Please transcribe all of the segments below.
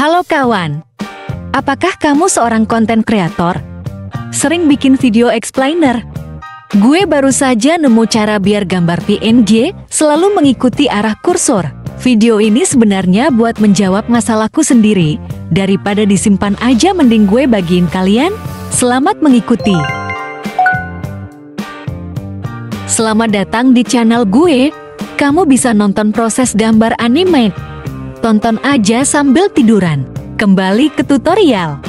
Halo kawan, apakah kamu seorang konten kreator? Sering bikin video explainer? Gue baru saja nemu cara biar gambar PNG selalu mengikuti arah kursor. Video ini sebenarnya buat menjawab masalahku sendiri. Daripada disimpan aja mending gue bagiin kalian. Selamat mengikuti. Selamat datang di channel gue. Kamu bisa nonton proses gambar animate. Tonton aja sambil tiduran. Kembali ke tutorial.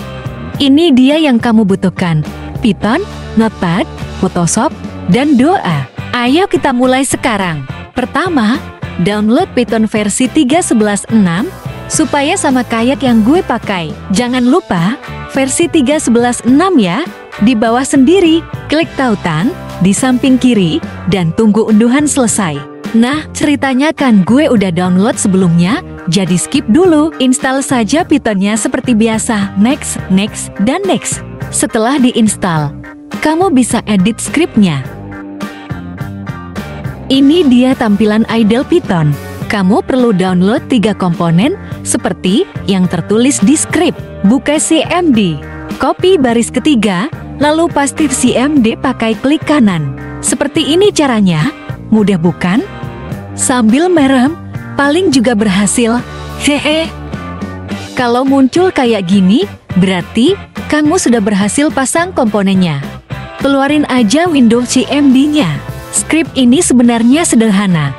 Ini dia yang kamu butuhkan. Python, Notepad, Photoshop, dan doa. Ayo kita mulai sekarang. Pertama, download Python versi 3.11.6 supaya sama kayak yang gue pakai. Jangan lupa versi 3.11.6 ya. Di bawah sendiri, klik tautan di samping kiri dan tunggu unduhan selesai. Nah, ceritanya kan gue udah download sebelumnya, jadi skip dulu. Install saja Pythonnya seperti biasa. Next, next, dan next. Setelah diinstal, kamu bisa edit scriptnya. Ini dia tampilan idle Python. Kamu perlu download 3 komponen seperti yang tertulis di script. Buka CMD, copy baris ketiga, lalu paste CMD pakai klik kanan. Seperti ini caranya. Mudah bukan? Sambil merem, paling juga berhasil. Hehe. Kalau muncul kayak gini, berarti kamu sudah berhasil pasang komponennya. Keluarin aja window CMD-nya. Script ini sebenarnya sederhana.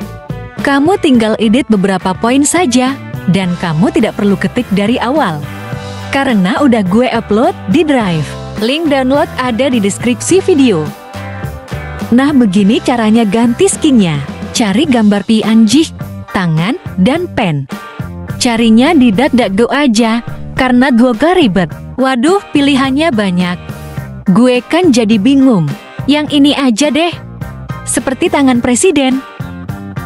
Kamu tinggal edit beberapa poin saja, dan kamu tidak perlu ketik dari awal. Karena udah gue upload di Drive. Link download ada di deskripsi video. Nah, begini caranya ganti skinnya. Cari gambar PNG, tangan, dan pen. Carinya di DuckDuckGo aja, karena gue gak ribet. Waduh, pilihannya banyak. Gue kan jadi bingung. Yang ini aja deh. Seperti tangan presiden.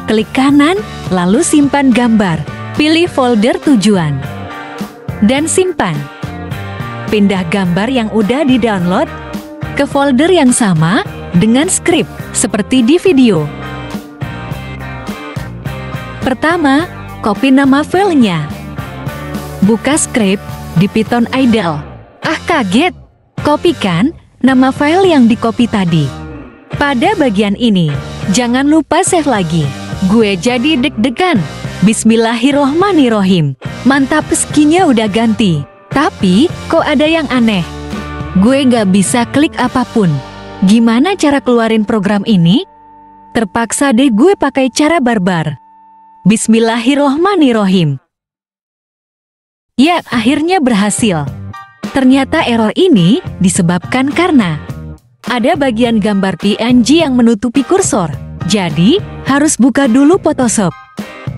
Klik kanan, lalu simpan gambar. Pilih folder tujuan. Dan simpan. Pindah gambar yang udah di-download ke folder yang sama dengan script, seperti di video. Pertama, copy nama filenya. Buka script di Python idle. Ah, kaget! Kopikan nama file yang di-copy tadi. Pada bagian ini, jangan lupa save lagi. Gue jadi deg-degan. Bismillahirrohmanirrohim. Mantap, skinnya udah ganti. Tapi, kok ada yang aneh? Gue gak bisa klik apapun. Gimana cara keluarin program ini? Terpaksa deh gue pakai cara barbar. Bismillahirrohmanirrohim. Ya, akhirnya berhasil. Ternyata error ini disebabkan karena ada bagian gambar PNG yang menutupi kursor. Jadi, harus buka dulu Photoshop.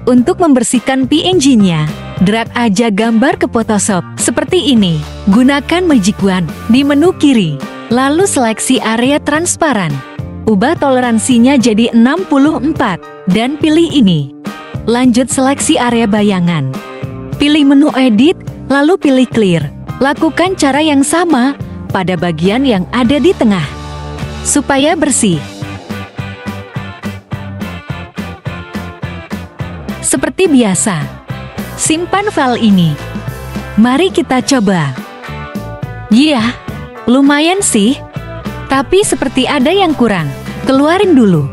Untuk membersihkan PNG-nya, drag aja gambar ke Photoshop. Seperti ini. Gunakan Magic Wand di menu kiri. Lalu seleksi area transparan. Ubah toleransinya jadi 64. Dan pilih ini. Lanjut seleksi area bayangan. Pilih menu edit, lalu pilih clear. Lakukan cara yang sama pada bagian yang ada di tengah. Supaya bersih. Seperti biasa. Simpan file ini. Mari kita coba. Iya, lumayan sih. Tapi seperti ada yang kurang. Keluarin dulu.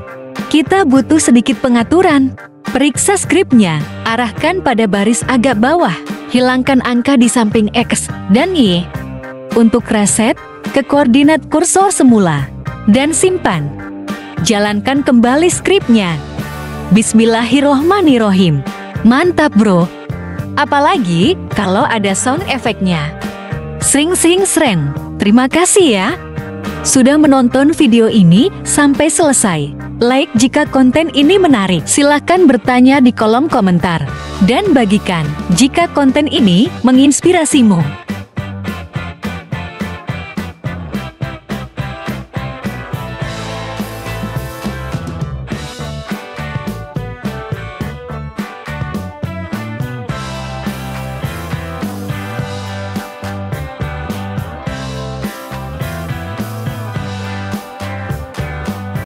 Kita butuh sedikit pengaturan. Periksa skripnya, arahkan pada baris agak bawah. Hilangkan angka di samping X dan Y. Untuk reset ke koordinat kursor semula. Dan simpan. Jalankan kembali skripnya. Bismillahirrohmanirrohim. Mantap bro. Apalagi kalau ada sound efeknya. Sring sring sreng. Terima kasih ya. Sudah menonton video ini sampai selesai. Like jika konten ini menarik. Silahkan bertanya di kolom komentar. Dan bagikan jika konten ini menginspirasimu.